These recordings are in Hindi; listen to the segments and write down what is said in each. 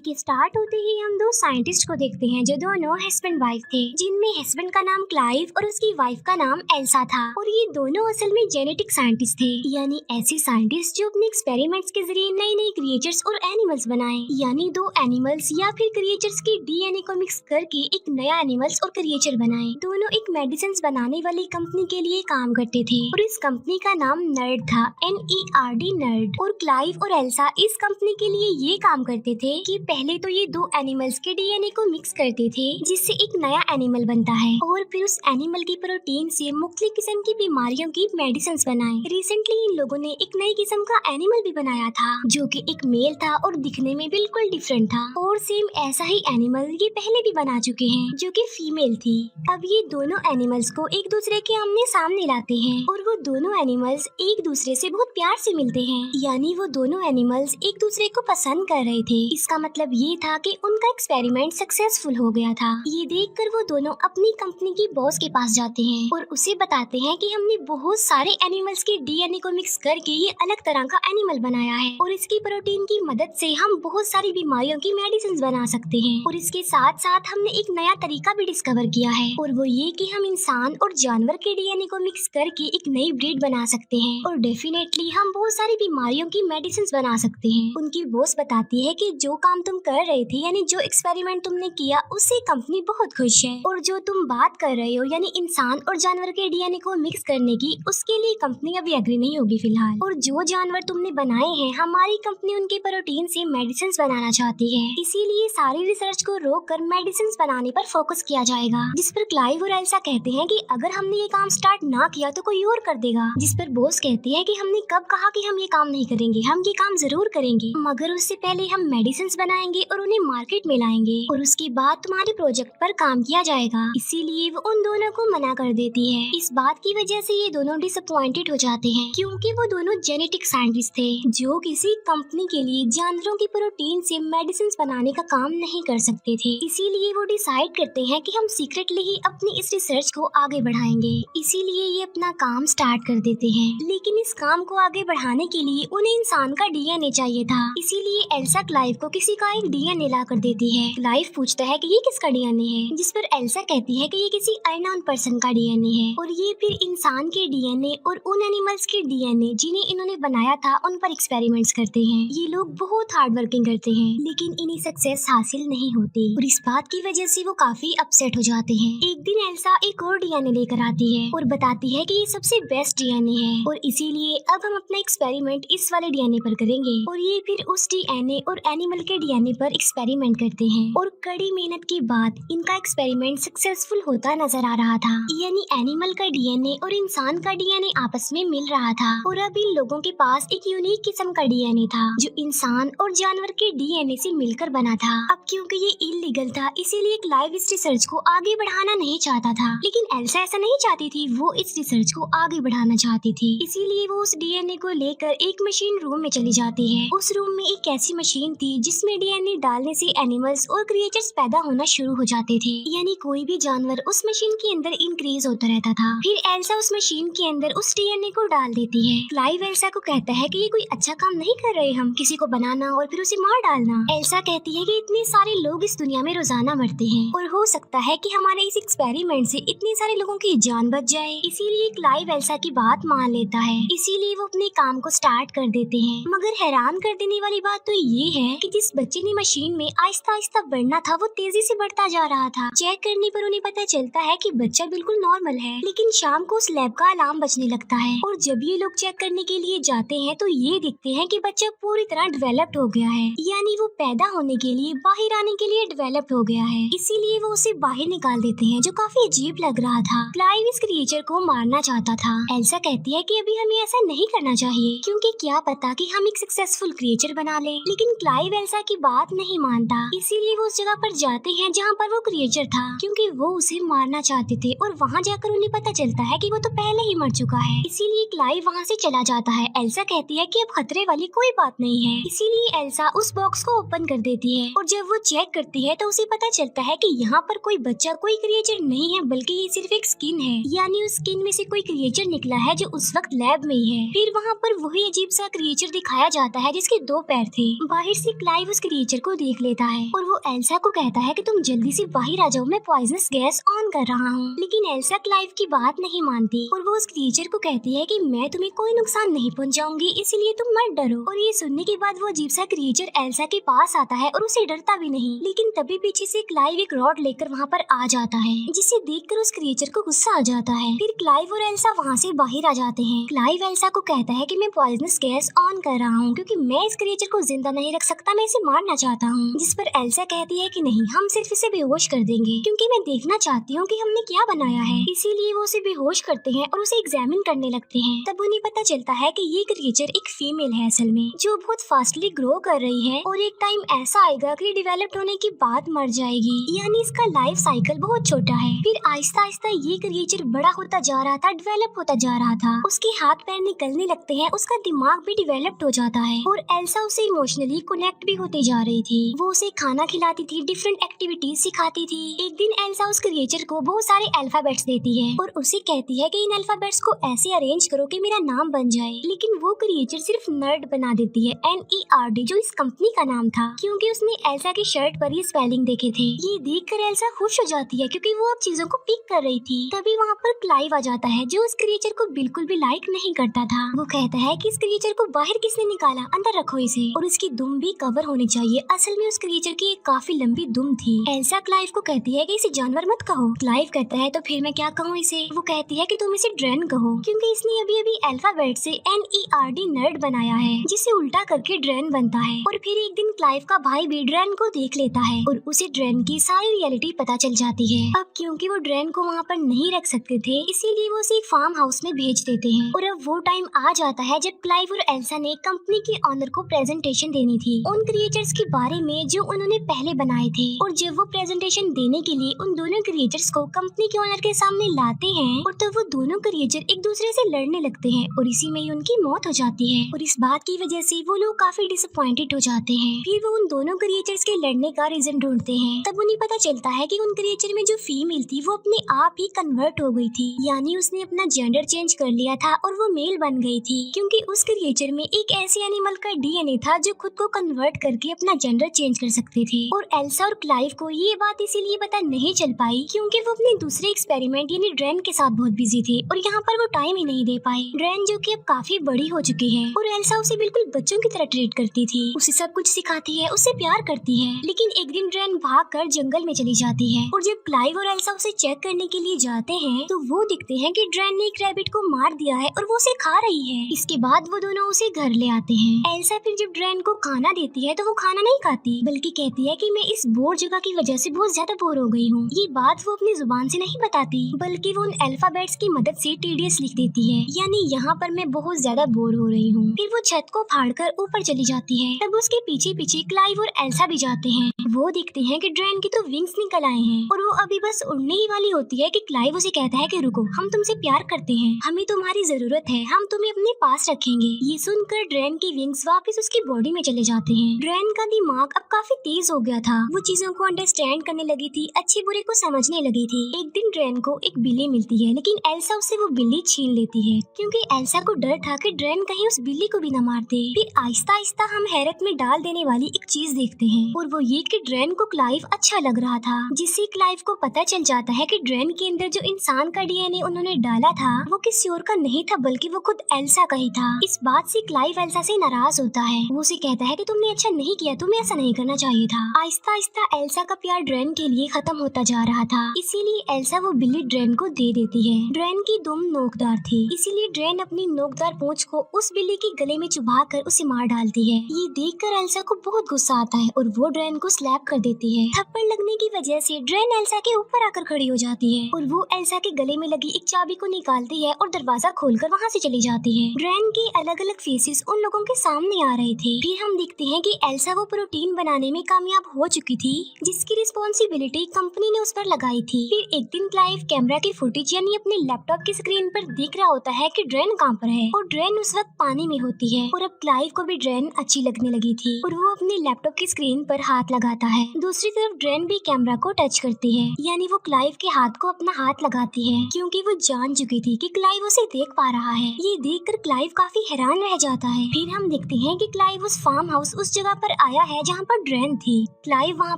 के स्टार्ट होते ही हम दो साइंटिस्ट को देखते हैं जो दोनों हस्बैंड वाइफ थे, जिनमें हस्बैंड का नाम क्लाइव और उसकी वाइफ का नाम एल्सा था। और ये दोनों असल में जेनेटिक साइंटिस्ट थे, यानी ऐसे साइंटिस्ट जो अपने एक्सपेरिमेंट्स के जरिए नए नए क्रिएचर्स और एनिमल्स बनाए, यानी दो एनिमल्स या फिर क्रिएचर्स के डीएनए को मिक्स करके एक नया एनिमल्स और क्रिएचर बनाए। दोनों एक मेडिसिन बनाने वाली कंपनी के लिए काम करते थे और इस कंपनी का नाम नर्ड था, NERD नर्ड। और क्लाइव और एल्सा इस कंपनी के लिए ये काम करते थे कि पहले तो ये दो एनिमल्स के डीएनए को मिक्स करते थे जिससे एक नया एनिमल बनता है, और फिर उस एनिमल की प्रोटीन से मुख्तलिफ किस्म की बीमारियों की मेडिसिन बनाए। रिसेंटली इन लोगों ने एक नई किस्म का एनिमल भी बनाया था जो कि एक मेल था और दिखने में बिल्कुल डिफरेंट था, और सेम ऐसा ही एनिमल ये पहले भी बना चुके हैं जो कि फीमेल थी। अब ये दोनों एनिमल्स को एक दूसरे के आमने सामने लाते हैं और वो दोनों एनिमल्स एक दूसरे से बहुत प्यार से मिलते हैं, यानी वो दोनों एनिमल्स एक दूसरे को पसंद कर रहे थे। इसका मतलब ये था कि उनका एक्सपेरिमेंट सक्सेसफुल हो गया था। ये देखकर वो दोनों अपनी कंपनी की बॉस के पास जाते हैं और उसे बताते हैं कि हमने बहुत सारे एनिमल्स के डीएनए को मिक्स करके ये अलग तरह का एनिमल बनाया है और इसकी प्रोटीन की मदद से हम बहुत सारी बीमारियों की मेडिसिन बना सकते हैं, और इसके साथ साथ हमने एक नया तरीका भी डिस्कवर किया है, और वो ये कि हम इंसान और जानवर के डीएनए को मिक्स करके एक नई ब्रीड बना सकते हैं और डेफिनेटली हम बहुत सारी बीमारियों की मेडिसिन बना सकते हैं। उनकी बॉस बताती है कि जो काम तुम कर रहे थे, यानी जो एक्सपेरिमेंट तुमने किया, उससे कंपनी बहुत खुश है, और जो तुम बात कर रहे हो यानी इंसान और जानवर के डीएनए को मिक्स करने की, उसके लिए कंपनी अभी एग्री नहीं होगी फिलहाल। और जो जानवर तुमने बनाए हैं, हमारी कंपनी उनके प्रोटीन से मेडिसिन बनाना चाहती है, इसीलिए सारी रिसर्च को रोक कर मेडिसिन बनाने पर फोकस किया जाएगा। जिस पर क्लाइव और एल्सा कहते हैं कि अगर हमने ये काम स्टार्ट ना किया तो कोई और कर देगा। जिस पर बॉस कहती है कि हमने कब कहा कि हम ये काम नहीं करेंगे, हम ये काम जरूर करेंगे, मगर उससे पहले हम मेडिसिन बनाएंगे और उन्हें मार्केट में लाएंगे, और उसके बाद तुम्हारे प्रोजेक्ट पर काम किया जाएगा। इसीलिए वो उन दोनों को मना कर देती है। इस बात की वजह से ये दोनों डिसअपॉइंटेड हो जाते हैं, क्योंकि वो दोनों जेनेटिक साइंटिस्ट थे जो किसी कंपनी के लिए जानवरों की प्रोटीन से मेडिसिन बनाने का काम नहीं कर सकते थे। इसीलिए वो डिसाइड करते हैं कि हम सीक्रेटली ही अपनी इस रिसर्च को आगे बढ़ाएंगे। इसीलिए ये अपना काम स्टार्ट कर देते हैं, लेकिन इस काम को आगे बढ़ाने के लिए उन्हें इंसान का डीएनए चाहिए था। इसीलिए एल्सा क्लाइव को किसी का एक डीएनए ला कर देती है। क्लाइव पूछता है कि ये किसका डीएनए है, जिस पर एल्सा कहती है कि ये किसी अननोन पर्सन का डीएनए है, और ये फिर इंसान के डीएनए और उन एनिमल्स के डीएनए जिन्हें इन्होंने बनाया था उन पर एक्सपेरिमेंट्स करते हैं। ये लोग बहुत हार्ड वर्किंग करते हैं, लेकिन इन्हें सक्सेस हासिल नहीं होती, और इस बात की वजह से वो काफी अपसेट हो जाते हैं। एक दिन एल्सा एक और डीएनए लेकर आती है और बताती है कि ये सबसे बेस्ट डीएनए है, और इसीलिए अब हम अपना एक्सपेरिमेंट इस वाले डीएनए पर करेंगे। और ये फिर उस डीएनए और एनिमल के डीएनए पर एक्सपेरिमेंट करते हैं, और कड़ी मेहनत के बाद इनका एक्सपेरिमेंट सक्सेसफुल होता नजर आ रहा था, यानी एनिमल का डीएनए और इंसान का डीएनए आपस में मिल रहा था, और अब इन लोगों के पास एक यूनिक किस्म का डीएनए था जो इंसान और जानवर के डीएनए से मिलकर बना था। अब क्योंकि ये इलीगल था, इसीलिए क्लाइव इस रिसर्च को आगे बढ़ाना नहीं चाहता था, लेकिन एल्सा ऐसा नहीं चाहती थी, वो इस रिसर्च को आगे बढ़ाना चाहती थी। इसीलिए वो उस डीएनए को लेकर एक मशीन रूम में चली जाती है। उस रूम में एक ऐसी मशीन थी जिसमें डीएनए डालने से एनिमल्स और क्रिएचर्स पैदा होना शुरू हो जाते थे, यानी कोई भी जानवर उस मशीन के अंदर इंक्रीज होता रहता था। फिर एल्सा उस मशीन के अंदर उस डीएनए को डाल देती है। क्लाइव एल्सा को कहता है कि ये कोई अच्छा काम नहीं कर रहे हम, किसी को बनाना और फिर उसे मार डालना। एल्सा कहती है कि इतने सारे लोग इस दुनिया में रोजाना मरते हैं, और हो सकता है कि हमारे इस एक्सपेरिमेंट से इतने सारे लोगों की जान बच जाए। इसीलिए क्लाइव एल्सा की बात मान लेता है, इसीलिए वो अपने काम को स्टार्ट कर देते हैं। मगर हैरान कर देने वाली बात तो ये है कि जिस बच्चे ने मशीन में आहिस्ता आहिस्ता बढ़ना था, वो तेजी से बढ़ता जा रहा था। चेक करने पर उन्हें पता चलता है कि बच्चा बिल्कुल नॉर्मल है, लेकिन शाम को उस लैब का अलार्म बजने लगता है, और जब ये लोग चेक करने के लिए जाते हैं तो ये देखते हैं कि बच्चा पूरी तरह डेवलप्ड हो गया है, यानी वो पैदा होने के लिए, बाहर आने के लिए डेवलप्ड हो गया है। इसीलिए वो उसे बाहर निकाल देते हैं, जो काफी अजीब लग रहा था। क्लाइव इस क्रिएचर को मारना चाहता था। एल्सा कहती है कि अभी हमें ऐसा नहीं करना चाहिए, क्योंकि क्या पता कि हम एक सक्सेसफुल क्रिएचर बना लें। लेकिन क्लाइव एल्सा की बात नहीं मानता, इसीलिए वो उस जगह पर जाते हैं जहाँ पर वो क्रिएचर था, क्योंकि वो उसे मारना चाहते थे, और वहाँ जाकर उन्हें पता चलता है कि वो तो पहले ही मर चुका है। इसीलिए क्लाइव वहाँ से चला जाता है। एल्सा कहती है कि अब खतरे वाली कोई बात नहीं है, इसीलिए एल्सा उस बॉक्स को ओपन कर देती है, और जब वो चेक करती है तो उसे पता चलता है कि यहाँ पर कोई बच्चा, कोई क्रिएचर नहीं है, बल्कि ये सिर्फ एक स्किन है, यानी उस स्किन में से कोई क्रिएचर निकला है जो उस वक्त लैब में ही है। फिर वहाँ पर वही अजीब सा क्रिएचर दिखाया जाता है जिसके 2 पैर थे। बाहर से क्लाइव उस क्रिएचर को देख लेता है और वो एल्सा को कहता है कि तुम जल्दी से बाहर आ जाओ, मैं पॉइजनस गैस ऑन कर रहा हूँ। लेकिन एल्सा क्लाइव की बात नहीं मानती और वो उस क्रिएचर को कहती है कि मैं तुम्हें कोई नुकसान नहीं पहुंचाऊंगी, इसीलिए तुम मत डरो। और ये सुनने के बाद वो अजीब सा क्रिएचर एल्सा के पास आता है और उसे डरता भी नहीं। लेकिन तभी पीछे से क्लाइव एक रॉड लेकर वहाँ पर आ जाता है, जिसे देखकर उस क्रिएचर को गुस्सा आ जाता है। फिर क्लाइव और एल्सा वहाँ से बाहर आ जाते हैं। क्लाइव एल्सा को कहता है कि मैं पॉइजनस गैस ऑन कर रहा हूँ क्योंकि मैं इस क्रिएचर को जिंदा नहीं रख सकता, मैं इसे मारना चाहता हूँ। जिस पर एल्सा कहती है कि नहीं, हम सिर्फ इसे बेहोश कर देंगे क्योंकि मैं देखना चाहती हूँ कि हमने क्या बनाया है। इसीलिए वो उसे बेहोश करते हैं और उसे एग्जामिन करने लगते हैं। तब उन्हें पता चलता है कि ये क्रिएचर एक फीमेल है असल में, जो बहुत फास्टली ग्रो कर रही है और एक टाइम ऐसा आएगा कि डेवलप होने के बाद मर जाएगी, यानी इसका लाइफ साइकिल बहुत छोटा है। फिर आहिस्ता आहिस्ता ये क्रिएचर बड़ा होता जा रहा था, डेवलप होता जा रहा था। उसके हाथ पैर निकलने लगते हैं, उसका दिमाग भी डेवलप्ड हो जाता है और एल्सा उसे इमोशनली कनेक्ट भी होती जा रही थी। वो उसे खाना खिलाती थी, डिफरेंट एक्टिविटीज सिखाती थी। एक दिन एल्सा उस क्रिएचर को बहुत सारे अल्फाबेट्स देती है और उसे कहती है कि इन अल्फाबेट्स को ऐसे अरेंज करो कि मेरा नाम बन जाए। लेकिन वो क्रिएचर सिर्फ नर्ड बना देती है, NERD, जो इस कंपनी का नाम था, क्योंकि उसने एल्सा की शर्ट पर ये स्पेलिंग देखे थे। ये देखकर एल्सा खुश हो जाती है क्योंकि वो अब चीजों को पिक कर रही थी। तभी वहाँ पर क्लाइव आ जाता है, जो उस क्रिएचर को बिल्कुल भी लाइक नहीं करता था। वो कहता है कि इस क्रिएचर को बाहर किसने निकाला, अंदर रखो इसे, और इसकी दुम भी कवर होनी चाहिए। असल में उस क्रिएचर की एक काफी लंबी दुम थी। एल्सा क्लाइव को कहती है कि इसे जानवर मत कहो। क्लाइव कहता है तो फिर मैं क्या कहूँ इसे? वो कहती है कि तुम इसे ड्रैन कहो, क्योंकि इसने अभी अभी अल्फाबेट से NERD नर्ड बनाया है, जिसे उल्टा करके ड्रैन बनता है। और फिर एक दिन क्लाइव का भाई भी ड्रैन को देख लेता है और उसे ड्रैन की सारी रियलिटी पता चल जाती है। अब क्योंकि वो ड्रैन को वहाँ पर नहीं रख सकते थे, इसीलिए वो उसे एक फार्म हाउस में भेज देते हैं। और अब वो टाइम आ जाता है जब क्लाइव और एल्सा ने कंपनी के ऑनर को प्रेजेंटेशन देनी थी उन क्रिएचर्स के बारे में जो उन्होंने पहले बनाए थे। और जब वो प्रेजेंटेशन देने के लिए उन दोनों क्रिएचर्स को कंपनी के ऑनर के सामने लाते हैं, और तब वो दोनों क्रिएचर एक दूसरे से लड़ने लगते हैं और इसी में ही उनकी मौत हो जाती है। और इस बात की वजह से वो लोग काफी डिसअपॉइंटेड हो जाते हैं। फिर वो उन दोनों क्रिएचर्स के लड़ने का रीजन ढूंढते हैं। तब उन्हें पता चलता है कि उन क्रिएचर में जो फीमेल थी वो अपने आप ही कन्वर्ट हो गई थी, यानी उसने अपना जेंडर चेंज कर लिया था और वो मेल बन गई थी, क्योंकि उस क्रिएचर में एक ऐसे एनिमल का DNA था जो खुद को कन्वर्ट करके अपना जेंडर चेंज कर सकते थे। और एल्सा और क्लाइव को ये बात इसीलिए पता नहीं चल पाई क्योंकि वो अपने दूसरे एक्सपेरिमेंट यानी ड्रैन के साथ बहुत बिजी थे और यहाँ पर वो टाइम ही नहीं दे पाए। ड्रैन जो कि अब काफी बड़ी हो चुकी है और एल्सा उसे बिल्कुल बच्चों की तरह ट्रीट करती थी, उसे सब कुछ सिखाती है, उससे प्यार करती है। लेकिन एक दिन ड्रैन भागकर जंगल में चली जाती है और जब क्लाइव और एल्सा उसे चेक करने के लिए जाते हैं तो वो दिखते हैं कि ड्रैन ने एक रैबिट को मार दिया है और वो उसे खा रही है। इसके बाद वो दोनों उसे घर ले आते हैं। एल्सा फिर जब ड्रैन को खाना देती है तो वो खाना नहीं खाती, बल्कि कहती है कि मैं इस बोर जगह की वजह से बहुत ज्यादा बोर हो गई हूँ। ये बात वो अपनी जुबान से नहीं बताती, बल्कि वो उन अल्फाबेट्स की मदद से TDS लिख देती है, यानी यहाँ पर मैं बहुत ज्यादा बोर हो रही हूँ। फिर वो छत को फाड़कर ऊपर चली जाती है। तब उसके पीछे पीछे क्लाइव और एल्सा भी जाते हैं। वो देखते हैं कि ड्रैन के तो विंग्स निकल आए हैं और वो अभी बस उड़ने ही वाली होती है कि क्लाइव उसे कहता है कि रुको, हम तुमसे प्यार करते हैं, हमें तुम्हारी जरूरत है, हम तुम्हें अपने पास रखेंगे। ये सुनकर ड्रैन के विंग्स वापस उसकी बॉडी में चले जाते हैं। ड्रैन का दिमाग अब काफी तेज हो गया था, वो चीजों को अंडरस्टैंड करने लगी थी, अच्छे बुरे को समझने लगी थी। एक दिन ड्रैन को एक बिल्ली मिलती है, लेकिन एल्सा उससे वो बिल्ली छीन लेती है क्योंकि एल्सा को डर था कि ड्रैन कहीं उस बिल्ली को भी न मार दे। फिर आहिस्ता आहिस्ता हम हैरत में डाल देने वाली एक चीज देखते हैं और वो ये कि ड्रैन को क्लाइव अच्छा लग रहा था, जिससे क्लाइव को पता चल जाता है कि ड्रैन के अंदर जो इंसान का DNA उन्होंने डाला था वो किसी और का नहीं था, बल्कि वो खुद एल्सा का ही था। इस बात से क्लाइव एल्सा से नाराज होता है। वो उसे कहता है कि तुमने अच्छा नहीं किया, तुम्हें ऐसा नहीं करना चाहिए था। आहिस्ता आहिस्ता एल्सा का प्यार ड्रैन के लिए खत्म होता जा रहा था, इसीलिए एल्सा वो बिल्ली ड्रैन को दे देती है। ड्रैन की दुम नोकदार थी, इसीलिए ड्रैन अपनी नोकदार पूंछ को उस बिल्ली के गले में चुभाकर उसे मार डालती है। ये देखकर एल्सा को बहुत गुस्सा आता है और वो ड्रैन को स्लैप कर देती है। थप्पड़ लगने की वजह से ड्रैन एल्सा के ऊपर आकर खड़ी हो जाती है और वो एल्सा के गले में लगी एक चाबी को निकालती है और दरवाजा खोलकर वहाँ से चली जाती है। ड्रैन के अलग अलग फेसेस उन लोगों के सामने आ रहे थे। फिर हम देखते हैं कि एल्सा वो प्रोटीन बनाने में कामयाब हो चुकी थी, जिसकी रिस्पॉन्सिबिलिटी कंपनी ने उस पर लगाई थी। फिर एक दिन क्लाइव कैमरा की फुटेज यानी अपने लैपटॉप की स्क्रीन पर दिख रहा होता है कि ड्रैन कहाँ पर है और ड्रैन उस वक्त पानी में होती है। और अब क्लाइव को भी ड्रैन अच्छी लगने लगी थी और वो अपने लैपटॉप की स्क्रीन पर हाथ लगाता है। दूसरी तरफ ड्रैन भी कैमरा को टच करती है, यानी वो क्लाइव के हाथ को अपना हाथ लगाती है, क्योंकि वो जान चुकी थी कि क्लाइव उसे देख पा रहा है। ये देखकर क्लाइव काफी हैरान रह जाता है। फिर हम देखते हैं कि क्लाइव उस फार्म हाउस उस जगह पर आया है जहाँ पर ड्रेन थी। क्लाइव वहाँ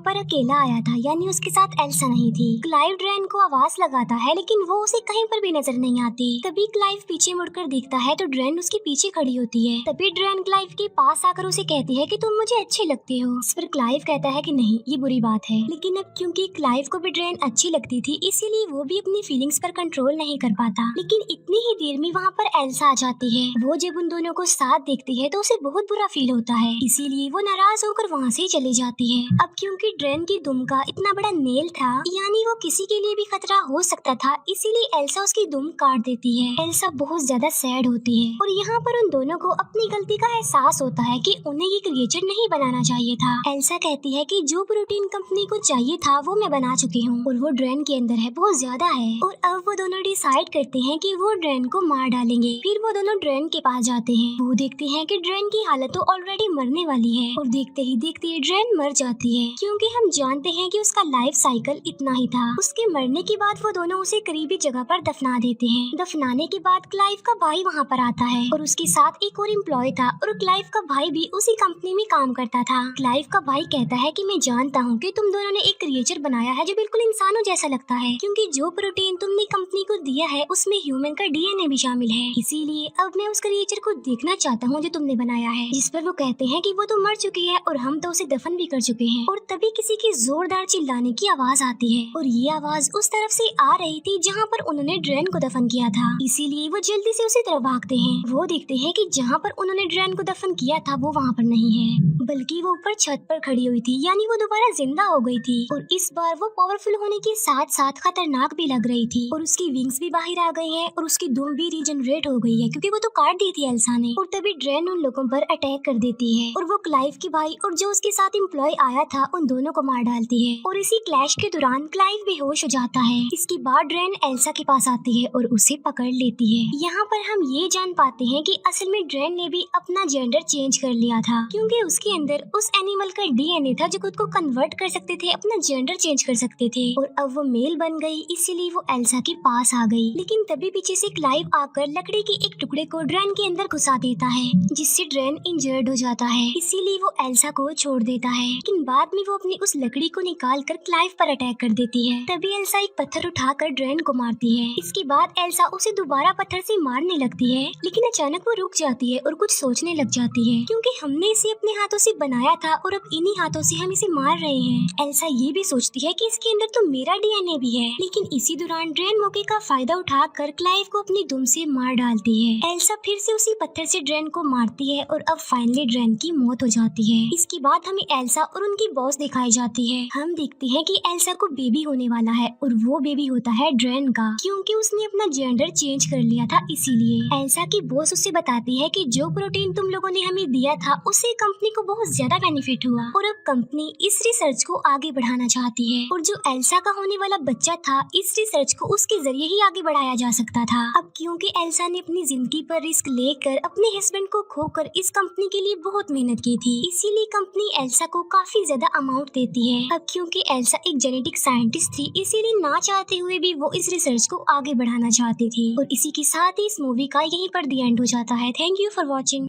पर अकेला आया था, यानी उसके साथ एल्सा नहीं थी। क्लाइव ड्रेन को आवाज लगाता है लेकिन वो उसे कहीं पर भी नजर नहीं आती। तभी क्लाइव पीछे मुड़कर देखता है तो ड्रेन उसके पीछे खड़ी होती है। तभी ड्रेन क्लाइव के पास आकर उसे कहती है कि तुम मुझे अच्छे लगते हो। इस पर क्लाइव कहता है कि नहीं, ये बुरी बात है। लेकिन अब क्योंकि क्लाइव को भी ड्रेन अच्छी लगती थी, इसीलिए वो भी अपनी फीलिंग्स पर कंट्रोल नहीं कर पाता। लेकिन इतनी ही देर में वहाँ पर एल्सा आ जाती है। वो जब उन दोनों को साथ देखती है तो उसे बहुत बुरा फील होता है, इसीलिए वो नाराज होकर वहाँ से चली जाती है। अब क्योंकि ड्रेन की दुम का इतना बड़ा नेल था, यानी वो किसी के लिए भी खतरा हो सकता था, इसीलिए एल्सा उसकी दुम काट देती है। एल्सा बहुत ज्यादा सैड होती है और यहाँ पर उन दोनों को अपनी गलती का एहसास होता है कि उन्हें ये क्रिएचर नहीं बनाना चाहिए था। एल्सा कहती है कि जो प्रोटीन कंपनी को चाहिए था वो मैं बना चुकी हूँ और वो ड्रेन के अंदर है, बहुत ज्यादा है। और अब वो दोनों डिसाइड करते हैं कि वो ड्रेन को मार डालेंगे। फिर वो दोनों ड्रेन के पास जाते हैं। वो देखते हैं कि ड्रेन की हालत तो ऑलरेडी मरने वाली है और देखते ही देखते ड्रेन मर जाती है, क्योंकि हम जानते हैं कि उसका लाइफ साइकिल इतना ही था। उसके मरने के बाद वो दोनों उसे करीबी जगह पर दफना देते हैं। दफनाने के बाद क्लाइव का भाई वहाँ पर आता है और उसके साथ एक और एम्प्लॉय था और क्लाइव का भाई भी उसी कंपनी में काम करता था। क्लाइव का भाई कहता है कि मैं जानता हूँ कि तुम दोनों ने एक क्रिएचर बनाया है जो बिल्कुल इंसानों जैसा लगता है, क्योंकि जो प्रोटीन तुमने कंपनी को दिया है उसमें ह्यूमन का डीएनए भी शामिल है। इसीलिए अब मैं उस क्रिएचर को देखना चाहता हूँ जो तुमने बनाया है। जिस पर वो कहते हैं कि वो तो मर चुकी है और हम तो उसे दफन भी कर चुके हैं। और तभी किसी की जोरदार चिल्लाने की आवाज आती है और ये आवाज उस तरफ से आ रही थी जहाँ पर उन्होंने ड्रेन को दफन किया था। इसीलिए वो जल्दी से उसी तरफ भागते हैं। वो देखते हैं कि जहाँ पर उन्होंने ड्रेन को दफन किया था वो वहाँ पर नहीं है, बल्कि वो ऊपर छत पर खड़ी हुई थी, यानी वो दोबारा जिंदा हो गई थी। और इस बार वो पावरफुल होने के साथ साथ खतरनाक भी लग रही थी और उसकी विंग्स भी बाहर आ गई हैं और उसकी दुम भी रीजनरेट हो गई है, क्योंकि वो तो काट दी थी एल्सा ने। और तभी ड्रेन उन लोगों पर अटैक कर देती है और वो क्लाइव के भाई और जो उसके साथ एम्प्लॉय आया था उन दोनों को मार डालती है। और इसी क्लैश के दौरान क्लाइव बेहोश हो जाता है। इसके बाद ड्रेन एल्सा के पास आती है और उसे पकड़ लेती है। यहाँ पर हम ये जान पाते हैं कि असल में ड्रेन ने भी अपना जेंडर चेंज कर लिया था, क्योंकि उसके अंदर उस एनिमल का डीएनए था जो खुद को कन्वर्ट कर सकते थे, अपना जेंडर चेंज कर सकते थे। और अब वो मेल बन गई, इसीलिए वो एल्सा के पास आ गई। लेकिन तभी पीछे से क्लाइव आकर लकड़ी के एक टुकड़े को ड्रेन के अंदर घुसा देता है, जिससे ड्रेन इंजर्ड हो जाता है। इसीलिए वो एल्सा को छोड़ देता है। लेकिन बाद में वो अपनी उस लकड़ी को निकाल कर क्लाइव पर अटैक कर देती है। तभी एल्सा एक पत्थर उठाकर ड्रेन को मारती है। इसके बाद एल्सा उसे दोबारा पत्थर से मारने लगती है, लेकिन अचानक वो रुक जाती है और कुछ सोचने लग जाती है, क्योंकि हमने इसे अपने हाथों से बनाया था और अब इन्हीं हाथों से हम इसे मार रहे हैं। एल्सा ये भी सोचती है कि इसके अंदर तो मेरा डीएनए भी है। लेकिन इसी दौरान ड्रेन मौके का फायदा उठाकर क्लाइव को अपनी दुम से मार डालती है। एल्सा फिर से उसी पत्थर से ड्रेन को मारती है और अब फाइनली ड्रेन की मौत हो जाती है। इसके बाद हमें एल्सा और उनकी बॉस दिखाई जाती है। हम देखते हैं कि एल्सा को बेबी होने वाला है और वो बेबी होता है ड्रेन का, क्योंकि उसने अपना जेंडर चेंज कर लिया था। इसीलिए एल्सा की बॉस उससे बताती है कि जो प्रोटीन तुम लोगों ने हमें दिया था उससे कंपनी को बहुत ज्यादा बेनिफिट हुआ और अब कंपनी इस रिसर्च को आगे बढ़ाना चाहती है। और जो एल्सा का होने वाला बच्चा था, इस रिसर्च को उसके जरिए ही आगे बढ़ाया जा सकता था। अब क्योंकि एल्सा ने अपनी जिंदगी पर रिस्क लेकर अपने हस्बैंड को खोकर इस कंपनी के लिए बहुत मेहनत की थी, इसीलिए कंपनी एल्सा को काफी ज्यादा अमाउंट देती है। अब क्योंकि एल्सा एक जेनेटिक साइंटिस्ट थी, इसीलिए ना चाहते हुए भी वो इस रिसर्च को आगे बढ़ाना चाहती थी। और इसी के साथ ही इस मूवी का यहीं पर द एंड हो जाता है। Thank you for watching.